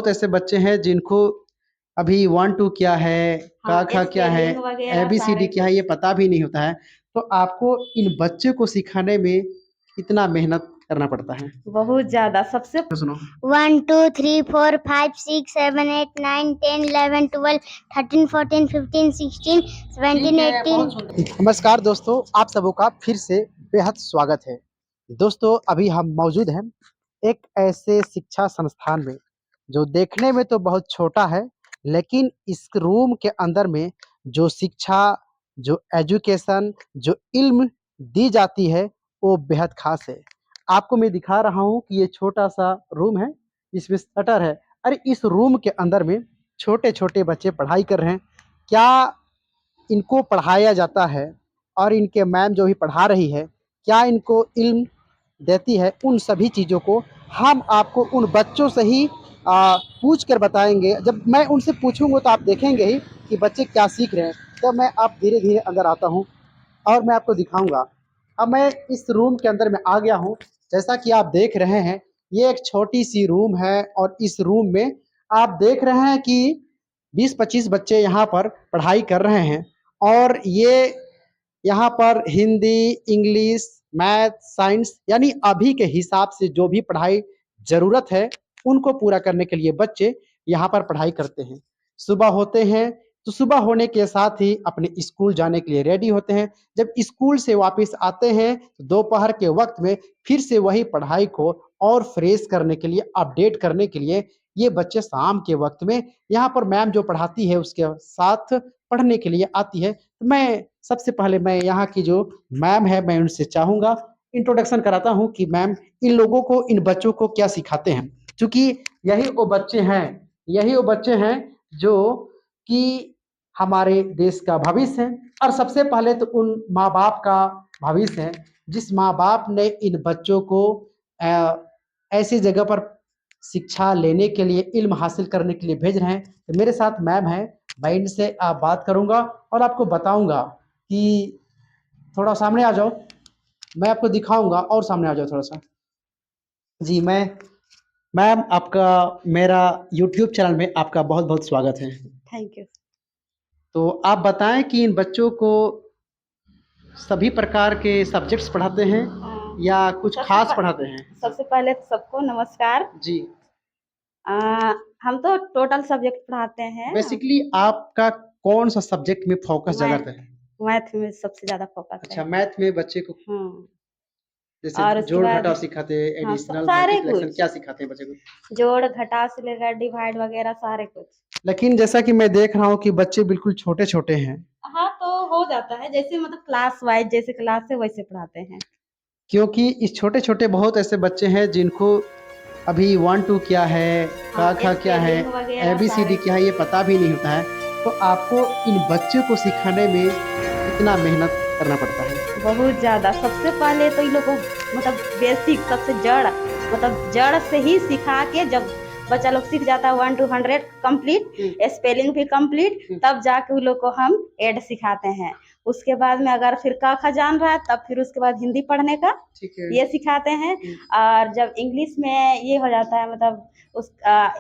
बहुत ऐसे बच्चे हैं जिनको अभी 1-2 क्या है, हाँ, क ख क्या है, स्पेलिंग वगैरह एबीसीडी सारे क्या है, कुछ। ये पता भी नहीं होता है। तो आपको इन बच्चों को सिखाने में कितना मेहनत करना पड़ता है? बहुत ज्यादा सबसे तो सुनो। 1 2 3 4 5 6 7 8 9 10 11 12 13 14 15 16 17 18। नमस्कार दोस्तों, आप सबों का फिर से बेहद स्वागत है। दोस्तों, अभी हम मौजूद हैं एक ऐसे शिक्षा संस्थान में जो देखने में तो बहुत छोटा है, लेकिन इस रूम के अंदर में जो शिक्षा, जो एजुकेशन, जो इल्म दी जाती है, वो बेहद खास है। आपको मैं दिखा रहा हूँ कि ये छोटा-सा रूम है, इसमें शटर है। अरे! इस रूम के अंदर में छोटे-छोटे बच्चे पढ़ाई कर रहे हैं। क्या इनको पढ़ाया जाता है और इनके मैम जो भी पढ़ा रही है, क्या इनको इल्म देती है, उन सभी चीज़ों को हम आपको उन बच्चों से ही पूछ कर बताएँगे। जब मैं उनसे पूछूँगा तो आप देखेंगे ही कि बच्चे क्या सीख रहे हैं। तब मैं आप धीरे-धीरे अंदर आता हूँ और मैं आपको दिखाऊँगा। अब मैं इस रूम के अंदर में आ गया हूँ। जैसा कि आप देख रहे हैं, ये एक छोटी-सी रूम है और इस रूम में आप देख रहे हैं कि 20-25 बच्चे यहाँ पर पढ़ाई कर रहे हैं और ये यहाँ पर हिंदी, इंग्लिश, मैथ, साइंस यानी अभी के हिसाब से जो भी पढ़ाई ज़रूरत है, उनको पूरा करने के लिए बच्चे यहाँ पर पढ़ाई करते हैं। सुबह होते हैं, तो सुबह होने के साथ ही अपने स्कूल जाने के लिए रेडी होते हैं। जब स्कूल से वापस आते हैं, तो दोपहर के वक़्त में फिर से वही पढ़ाई को और फ्रेश करने के लिए, अपडेट करने के लिए, ये बच्चे शाम के वक़्त में यहाँ पर मैम जो पढ़ाती है, उसके साथ पढ़ने के लिए आती है। मैं सबसे पहले मैं यहाँ की जो मैम है, मैं उनसे चाहूँगा इंट्रोडक्शन कराता हूँ कि मैम इन लोगों को, इन बच्चों को क्या सिखाते हैं? चूँकि यही वो बच्चे हैं जो कि हमारे देश का भविष्य है और सबसे पहले तो उन माँ-बाप का भविष्य है, जिस माँ-बाप ने इन बच्चों को ऐसी जगह पर शिक्षा लेने के लिए, इल्म हासिल करने के लिए भेज रहे हैं। तो मेरे साथ मैम हैं, मैं इनसे बात करूँगा और आपको बताऊँगा कि थोड़ा सामने आ जाओ, मैं आपको दिखाऊँगा और सामने आ जाओ थोड़ा-सा। जी, मैम आपका मेरा यूट्यूब चैनल में आपका बहुत-बहुत स्वागत है। Thank you. तो आप बताएँ कि इन बच्चों को सभी प्रकार के सब्जेक्ट्स पढ़ाते हैं या कुछ ख़ास पढ़ाते हैं? सबसे पहले तो सबको नमस्कार। जी। हम तो टोटल सब्जेक्ट पढ़ाते हैं। बेसिकली आपका कौन-सा सब्जेक्ट में फ़ोकस ज़्यादा मैथ रहता है? मैथ में सबसे ज़्यादा फोकस अच्छा, है। मैथ में बच्चे को हुँ, जैसे और उसके बाद जोड़-घटाव सिखाते हैं, हाँ, एडिशनल, सारे मल्टीप्लिकेशन कुछ क्या सिखाते हैं बच्चे को? जोड़, घटा से लेकर डिवाइड वगैरह सारे कुछ। लेकिन जैसा कि मैं देख रहा हूँ कि बच्चे बिल्कुल छोटे-छोटे हैं, हाँ, तो हो जाता है जैसे मतलब क्लास वाइज़ जैसे क्लास है वैसे पढ़ाते हैं। क्योंकि इस छोटे-छोटे बहुत ऐसे बच्चे हैं जिनको अभी 1-2 क्या है, हाँ, क ख क्या है, स्पेलिंग वगैरह एबीसीडी सारे क्या है, ये कुछ। पता भी नहीं होता है। तो आपको इन बच्चों को सिखाने में कितना मेहनत करना पड़ता है? बहुत ज़्यादा सबसे पहले तो इन लोग को मतलब बेसिक सबसे जड़ मतलब जड़ से ही सिखा के जब बच्चा लोग सीख जाता है 1 to 100 कंप्लीट, स्पेलिंग भी कंप्लीट, तब जाके उन लोग को हम ऐड सिखाते हैं। उसके बाद में अगर फिर क ख जान रहा है तब फिर उसके बाद हिंदी पढ़ने का ठीक है। ये सिखाते हैं। और जब इंग्लिश में ये हो जाता है मतलब उस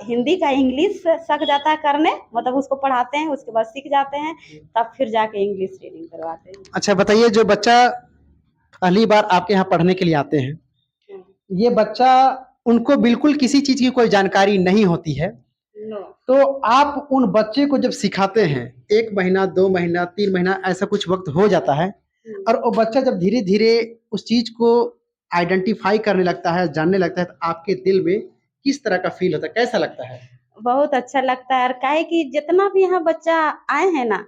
हिंदी का इंग्लिश सक जाता है करने, मतलब उसको पढ़ाते हैं, उसके बाद सीख जाते हैं, तब फिर जाके इंग्लिश रीडिंग करवाते हैं। अच्छा बताइए, जो बच्चा पहली बार आपके यहाँ पढ़ने के लिए आते हैं, हुँ, ये बच्चा उनको बिल्कुल किसी चीज़ की कोई जानकारी नहीं होती है, नो। तो आप उन बच्चे को जब सिखाते हैं, 1 महीना, 2 महीना, 3 महीना ऐसा कुछ वक़्त हो जाता है हुँ। और वो बच्चा जब धीरे-धीरे उस चीज़ को आइडेंटिफ़ाई करने लगता है, जानने लगता है, तो आपके दिल में किस तरह का फ़ील होता है? कैसा लगता है? बहुत अच्छा लगता है और काहे कि जितना भी यहाँ बच्चा आए हैं ना,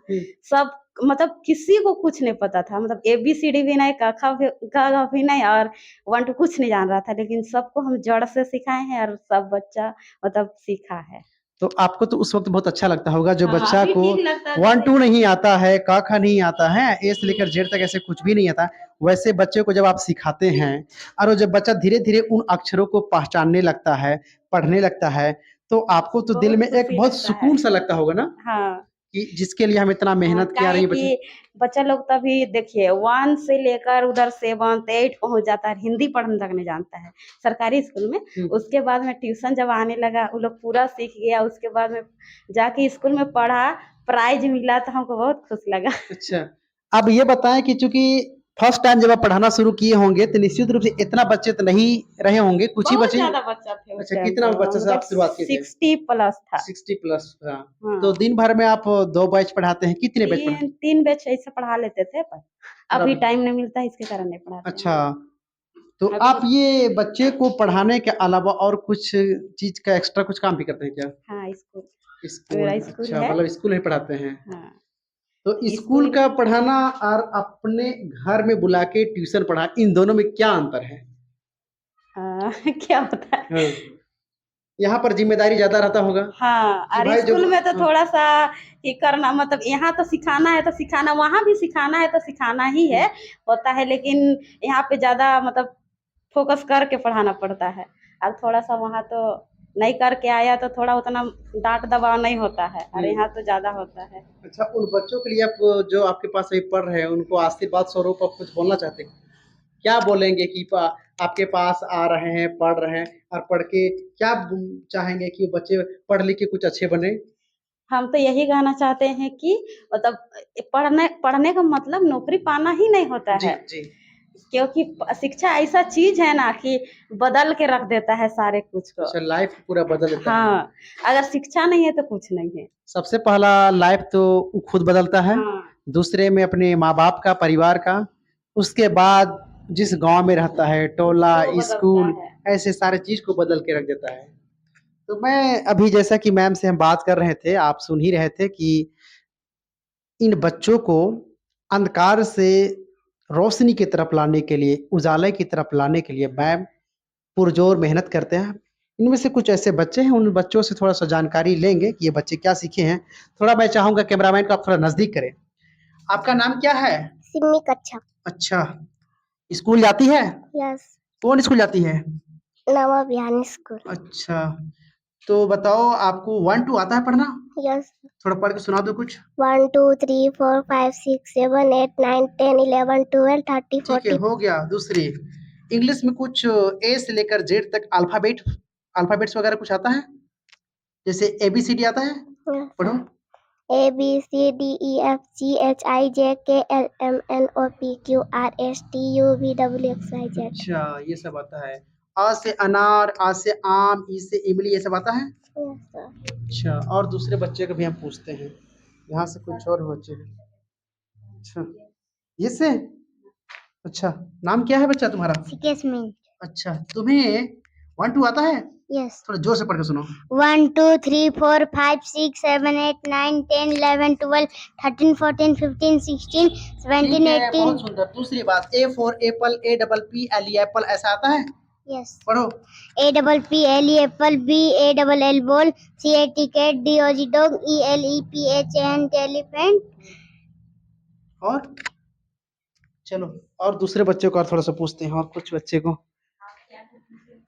सब मतलब किसी को कुछ नहीं पता था, मतलब एबीसीडी भी नहीं, क ख भी नहीं और 1 टू कुछ नहीं जान रहा था, लेकिन सबको हम जड़ से सिखाए हैं और सब बच्चा मतलब सीखा है। तो आपको तो उस वक़्त बहुत अच्छा लगता होगा, जो हाँ, बच्चा अभी को ठीक लगता है 1-2 जैसे नहीं आता है, क ख नहीं आता है, ए से लेकर जेड तक ऐसे कुछ भी नहीं आता, वैसे बच्चे को जब आप सिखाते हैं और वो जब बच्चा धीरे-धीरे उन अक्षरों को पहचानने लगता है, पढ़ने लगता है, तो आपको तो दिल बहुत में एक खुशी बहुत लगता है। सुकून सा लगता होगा ना? हाँ। कि जिसके लिए हम इतना मेहनत किया रही काहे है बच्चे। कि बच्चा लोग तभी देखिए 1 से लेकर उधर 7 8 पहुंच जाता है, हिंदी पढ़ने तक नहीं जानता है सरकारी स्कूल में। उसके बाद में ट्यूशन जब आने लगा वो लोग पूरा सीख गया, उसके बाद में जाके स्कूल में पढ़ा, प्राइज मिला तो हमको बहुत खुश लगा। अच्छा, अब ये बताएं कि चूंकि फर्स्ट टाइम जब आप पढ़ाना शुरू किए होंगे तो निश्चित रूप से इतना बच्चे तो नहीं रहे होंगे, कुछ ही बहुत बच्चे। ज्यादा बच्चा थे उस अच्छा, टाइम कितना तो, बच्चे से आप शुरुआत की थी? 60 प्लस था। 60 प्लस था। हाँ। तो दिन भर में आप 2 बैच पढ़ाते हैं, कितने बैच पढ़ाते हैं? 3 बैच ऐसे पढ़ा लेते थे, पर और अभी अभी? टाइम नहीं मिलता है इसके कारण नहीं पढ़ाते हैं। अच्छा, तो अभी आप ये बच्चे को पढ़ाने के अलावा और कुछ चीज का एक्स्ट्रा कुछ काम भी करते हैं क्या? हाँ, स्कूल स्कूल, मेरा स्कूल अच्छा, है। मतलब स्कूल ही पढ़ाते हैं। हाँ, तो स्कूल स्कूल का पढ़ाना और अपने घर में बुला के ट्यूशन पढ़ा, इन दोनों में क्या अंतर है? क्या होता है? हाँ, यहाँ पर जिम्मेदारी ज्यादा रहता होगा हाँ, कि और भाई जो। स्कूल में तो हाँ, थोड़ा सा ये करना, मतलब यहाँ तो सिखाना है तो सिखाना, वहाँ भी सिखाना है तो सिखाना ही है होता है, लेकिन यहाँ पे ज्यादा मतलब फोकस करके पढ़ाना पड़ता है। और थोड़ा सा वहाँ तो नहीं करके आया तो थोड़ा उतना डांट दबाव नहीं होता है, और यहाँ तो ज्यादा होता है। अच्छा, उन बच्चों के लिए आप जो आपके पास अभी पढ़ रहे हैं उनको आशीर्वाद स्वरूप आप कुछ बोलना चाहते हैं? क्या बोलेंगे कि आपके पास आ रहे हैं, पढ़ रहे हैं और पढ़ के क्या चाहेंगे कि वो बच्चे पढ़ लिख के कुछ अच्छे बने? हम तो यही कहना चाहते हैं कि मतलब पढ़ने पढ़ने का मतलब नौकरी पाना ही नहीं होता जी है, जी। क्योंकि शिक्षा ऐसा चीज है ना कि बदल के रख देता है सारे कुछ को। अच्छा, लाइफ पूरा बदल देता है। हाँ, अगर शिक्षा नहीं है तो कुछ नहीं है। सबसे पहला लाइफ तो वो खुद बदलता है, हाँ, दूसरे में अपने माँ बाप का, परिवार का, उसके बाद जिस गांव में रहता है, टोला, वो बदलता स्कूल, है। ऐसे सारे चीज को बदल के रख देता है। तो मैं अभी जैसा कि मैम से हम बात कर रहे थे, आप सुन ही रहे थे कि इन बच्चों को अंधकार से रोशनी की तरफ लाने के लिए, उजाले की तरफ लाने के लिए मैम पुरजोर मेहनत करते हैं। इनमें से कुछ ऐसे बच्चे हैं, उन बच्चों से थोड़ा सा जानकारी लेंगे कि ये बच्चे क्या सीखे हैं। थोड़ा मैं चाहूंगा कैमरामैन को आप थोड़ा नजदीक करें। आपका नाम क्या है? सिमी कच्छा। अच्छा, स्कूल जाती है? यस। कौन स्कूल जाती है? नवा बिहानी स्कूल। अच्छा, तो बताओ आपको 1 2 आता है पढ़ना? यस। थोड़ा पढ़ के सुना दो कुछ। 1 2 3 4 5 6 7 8 9 10 11 12 30 ठीक है, 40। हो गया। दूसरी, इंग्लिश में कुछ ए से लेकर जेड तक अल्फाबेट्स वगैरह कुछ आता है? जैसे ABCD आता है? पढ़ो। A B C D E F G H I J K L M N O P Q R S T U V W X Y Z। अच्छा, ये सब आता है। आ से अनार, आ से आम, ई से इमली, ये सब आता है? Yes sir. अच्छा, और दूसरे बच्चे को भी हम पूछते हैं। यहाँ से कुछ और बच्चे। अच्छा, ये से। अच्छा, नाम क्या है बच्चा तुम्हारा? सिकेसमिन। अच्छा, तुम्हें 1 2 आता है? यस। थोड़ा जोर से पढ़ के सुनो। 1 2 3 4 5 6 7 8 9 10 11 12 13 14 15 16 17 ठीक है, 18। बहुत सुंदर। दूसरी बात, A for Apple, APPL Apple, ऐसा आता है? यस। पढ़ो। A double P L E apple, B A double L ball, C A T cat, D O G dog, E L E P H A N elephant। और चलो, और दूसरे बच्चे को और थोड़ा सा पूछते हैं, और कुछ बच्चे को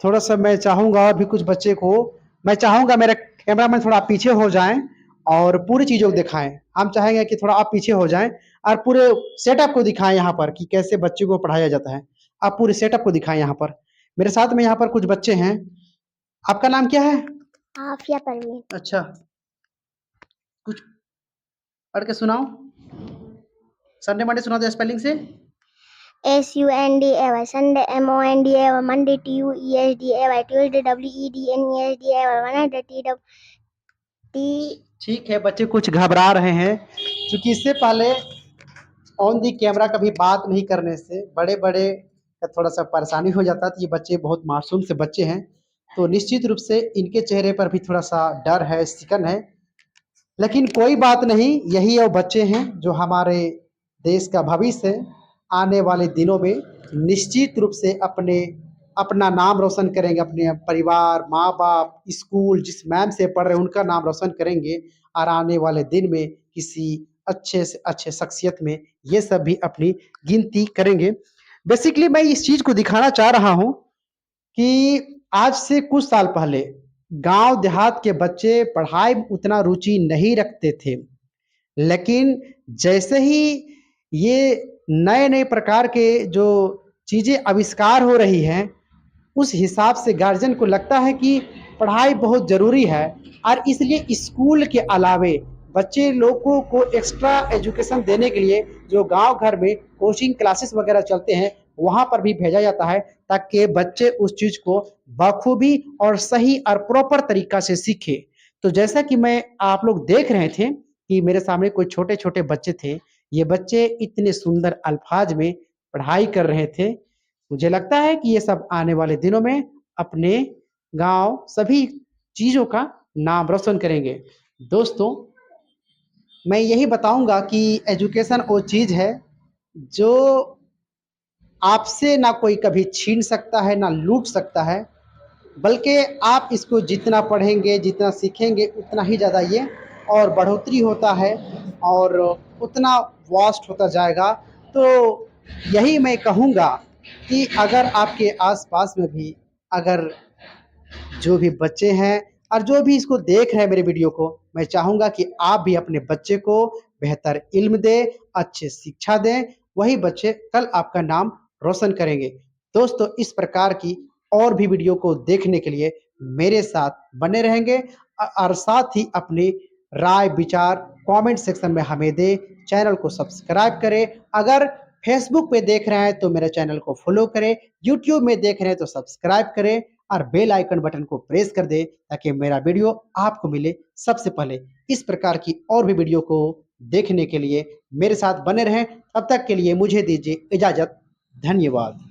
थोड़ा सा मैं चाहूंगा, और भी कुछ बच्चे को मैं चाहूंगा मेरा कैमरामैन थोड़ा आप पीछे हो जाएं और पूरी चीजों को दिखाएं। हम चाहेंगे कि थोड़ा आप पीछे हो जाएं और पूरे सेटअप को दिखाएं यहाँ पर कि कैसे बच्चों को पढ़ाया जाता है। आप पूरे सेटअप को दिखाएं यहाँ पर। मेरे साथ में यहाँ पर कुछ बच्चे हैं। आपका नाम क्या है? आफिया परवीन। अच्छा, कुछ पढ़ के सुनाओ। संडे मंडे सुना दो स्पेलिंग से। S U N D A Y Sunday, M O N D A Y Monday, T U E S D A Y Tuesday, W E D N E S D A Y Wednesday, T W T। ठीक है, बच्चे कुछ घबरा रहे हैं क्योंकि इससे पहले ऑन दी कैमरा कभी बात नहीं करने से बड़े बड़े का थोड़ा सा परेशानी हो जाता है। तो ये बच्चे बहुत मासूम से बच्चे हैं, तो निश्चित रूप से इनके चेहरे पर भी थोड़ा सा डर है, सिकन है, लेकिन कोई बात नहीं। यही वो बच्चे हैं जो हमारे देश का भविष्य है। आने वाले दिनों में निश्चित रूप से अपना नाम रोशन करेंगे, अपने परिवार, माँ बाप, स्कूल, जिस मैम से पढ़ रहे हैं उनका नाम रोशन करेंगे, और आने वाले दिन में किसी अच्छे से अच्छे शख्सियत में ये सब भी अपनी गिनती करेंगे। बेसिकली मैं इस चीज को दिखाना चाह रहा हूँ कि आज से कुछ साल पहले गांव देहात के बच्चे पढ़ाई में उतना रुचि नहीं रखते थे, लेकिन जैसे ही ये नए-नए प्रकार के जो चीज़ें आविष्कार हो रही हैं, उस हिसाब से गार्जियन को लगता है कि पढ़ाई बहुत ज़रूरी है और इसलिए स्कूल के अलावे बच्चे लोगों को एक्स्ट्रा एजुकेशन देने के लिए जो गांव घर में कोचिंग क्लासेस वगैरह चलते हैं, वहाँ पर भी भेजा जाता है ताकि बच्चे उस चीज़ को बखूबी और सही और प्रॉपर तरीका से सीखें। तो जैसा कि मैं आप लोग देख रहे थे कि मेरे सामने कोई छोटे-छोटे बच्चे थे, ये बच्चे इतने सुंदर अल्फाज में पढ़ाई कर रहे थे। मुझे लगता है कि ये सब आने वाले दिनों में अपने गाँव सभी चीज़ों का नाम रोशन करेंगे। दोस्तों, मैं यही बताऊँगा कि एजुकेशन वो चीज़ है जो आपसे ना कोई कभी छीन सकता है, ना लूट सकता है, बल्कि आप इसको जितना पढ़ेंगे, जितना सीखेंगे, उतना ही ज़्यादा ये और बढ़ोतरी होता है और उतना वास्ट होता जाएगा। तो यही मैं कहूँगा कि अगर आपके आस-पास में भी अगर जो भी बच्चे हैं और जो भी इसको देख रहे हैं मेरे वीडियो को, मैं चाहूँगा कि आप भी अपने बच्चे को बेहतर इल्म दें, अच्छी शिक्षा दें, वही बच्चे कल आपका नाम रोशन करेंगे। दोस्तों, इस प्रकार की और भी वीडियो को देखने के लिए मेरे साथ बने रहेंगे और साथ ही अपनी राय, विचार कमेंट सेक्शन में हमें दें, चैनल को सब्सक्राइब करें। अगर फेसबुक पे देख रहे हैं तो मेरे चैनल को फॉलो करें, यूट्यूब में देख रहे हैं तो सब्सक्राइब करें और बेल आइकन बटन को प्रेस कर दें ताकि मेरा वीडियो आपको मिले सबसे पहले। इस प्रकार की और भी वीडियो को देखने के लिए मेरे साथ बने रहें। तब तक के लिए मुझे दीजिए इजाज़त। धन्यवाद।